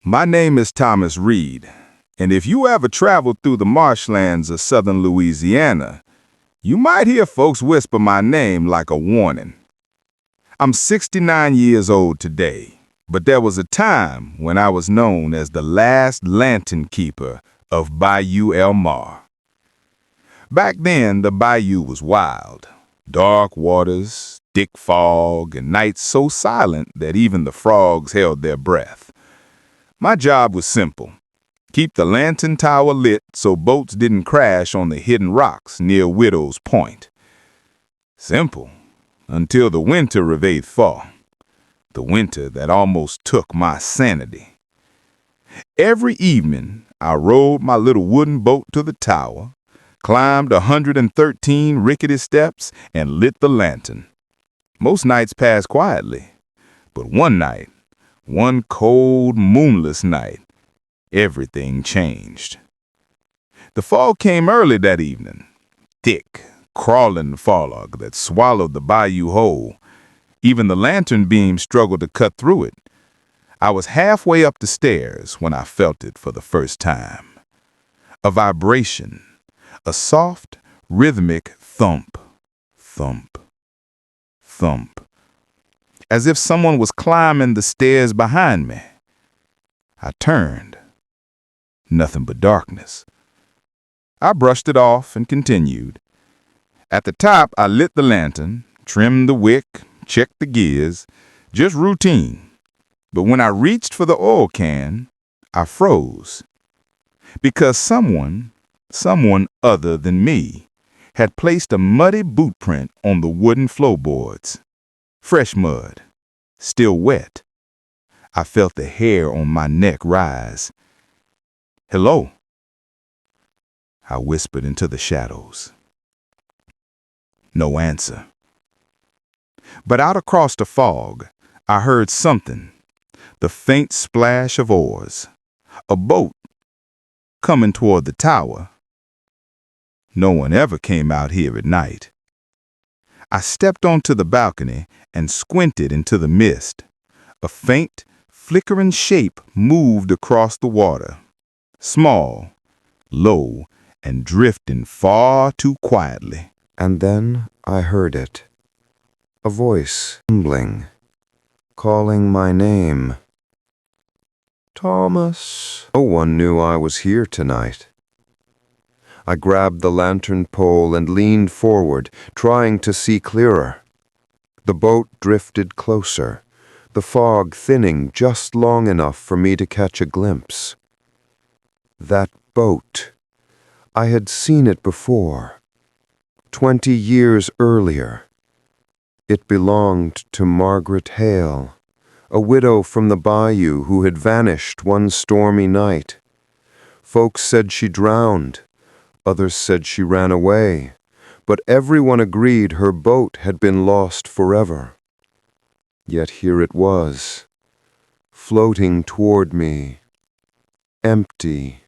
My name is Thomas Reed, and if you ever travel through the marshlands of southern Louisiana, you might hear folks whisper my name like a warning. I'm 69 years old today, but there was a time when I was known as the last lantern keeper of Bayou El Mar. Back then, the bayou was wild. Dark waters, thick fog, and nights so silent that even the frogs held their breath. My job was simple. Keep the lantern tower lit so boats didn't crash on the hidden rocks near Widow's Point. Simple, until the winter reveilled fall. The winter that almost took my sanity. Every evening, I rowed my little wooden boat to the tower, climbed 113 rickety steps, and lit the lantern. Most nights passed quietly, but one night, one cold, moonless night, everything changed. The fog came early that evening, thick, crawling fog that swallowed the bayou whole. Even the lantern beam struggled to cut through it. I was halfway up the stairs when I felt it for the first time. A vibration, a soft, rhythmic thump, thump, thump, as if someone was climbing the stairs behind me. I turned. Nothing but darkness. I brushed it off and continued. At the top, I lit the lantern, trimmed the wick, checked the gears, just routine. But when I reached for the oil can, I froze. Because someone other than me, had placed a muddy boot print on the wooden floorboards. Fresh mud, still wet. I felt the hair on my neck rise. "Hello," I whispered into the shadows. No answer. But out across the fog, I heard something, the faint splash of oars, a boat coming toward the tower. No one ever came out here at night. I stepped onto the balcony and squinted into the mist. A faint, flickering shape moved across the water, small, low, and drifting far too quietly. And then I heard it. A voice mumbling, calling my name. Thomas. No one knew I was here tonight. I grabbed the lantern pole and leaned forward, trying to see clearer. The boat drifted closer, the fog thinning just long enough for me to catch a glimpse. That boat. I had seen it before. 20 years earlier. It belonged to Margaret Hale, a widow from the bayou who had vanished one stormy night. Folks said she drowned. Others said she ran away, but everyone agreed her boat had been lost forever. Yet here it was, floating toward me, empty.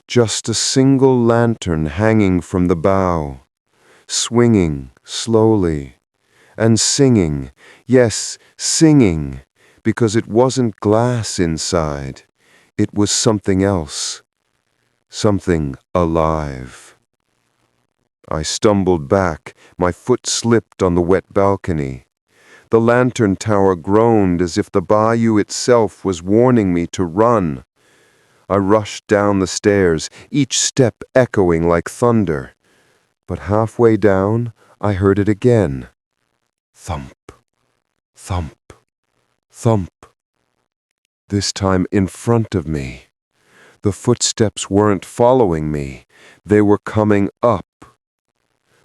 Just a single lantern hanging from the bow, swinging slowly, and singing, yes, singing, because it wasn't glass inside, it was something else. Something alive. I stumbled back, my foot slipped on the wet balcony. The lantern tower groaned as if the bayou itself was warning me to run. I rushed down the stairs, each step echoing like thunder. But halfway down, I heard it again. Thump, thump, thump. This time in front of me. The footsteps weren't following me. They were coming up.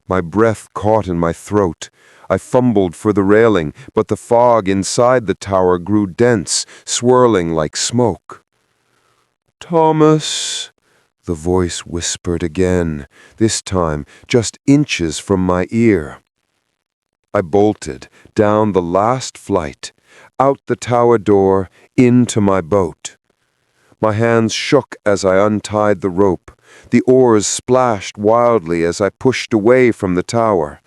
My breath caught in my throat. I fumbled for the railing, but the fog inside the tower grew dense, swirling like smoke. "Thomas," the voice whispered again, this time just inches from my ear. I bolted down the last flight, out the tower door, into my boat. My hands shook as I untied the rope. The oars splashed wildly as I pushed away from the tower.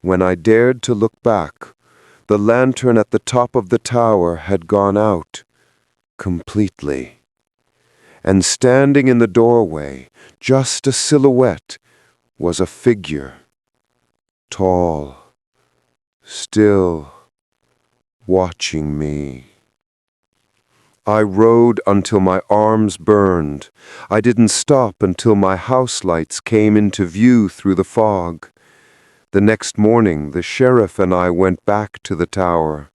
When I dared to look back, the lantern at the top of the tower had gone out. completely. And standing in the doorway, just a silhouette, was a figure. Tall, still, watching me. I rode until my arms burned. I didn't stop until my house lights came into view through the fog. The next morning, the sheriff and I went back to the tower.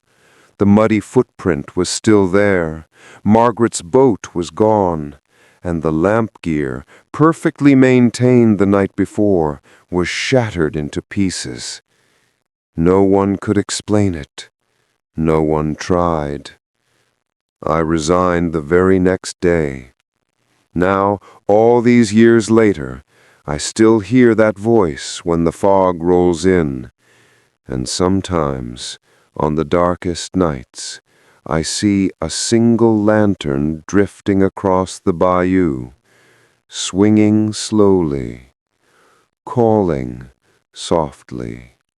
The muddy footprint was still there. Margaret's boat was gone, and the lamp gear, perfectly maintained the night before, was shattered into pieces. No one could explain it. No one tried. I resigned the very next day. Now, all these years later, I still hear that voice when the fog rolls in, and sometimes, on the darkest nights, I see a single lantern drifting across the bayou, swinging slowly, calling softly.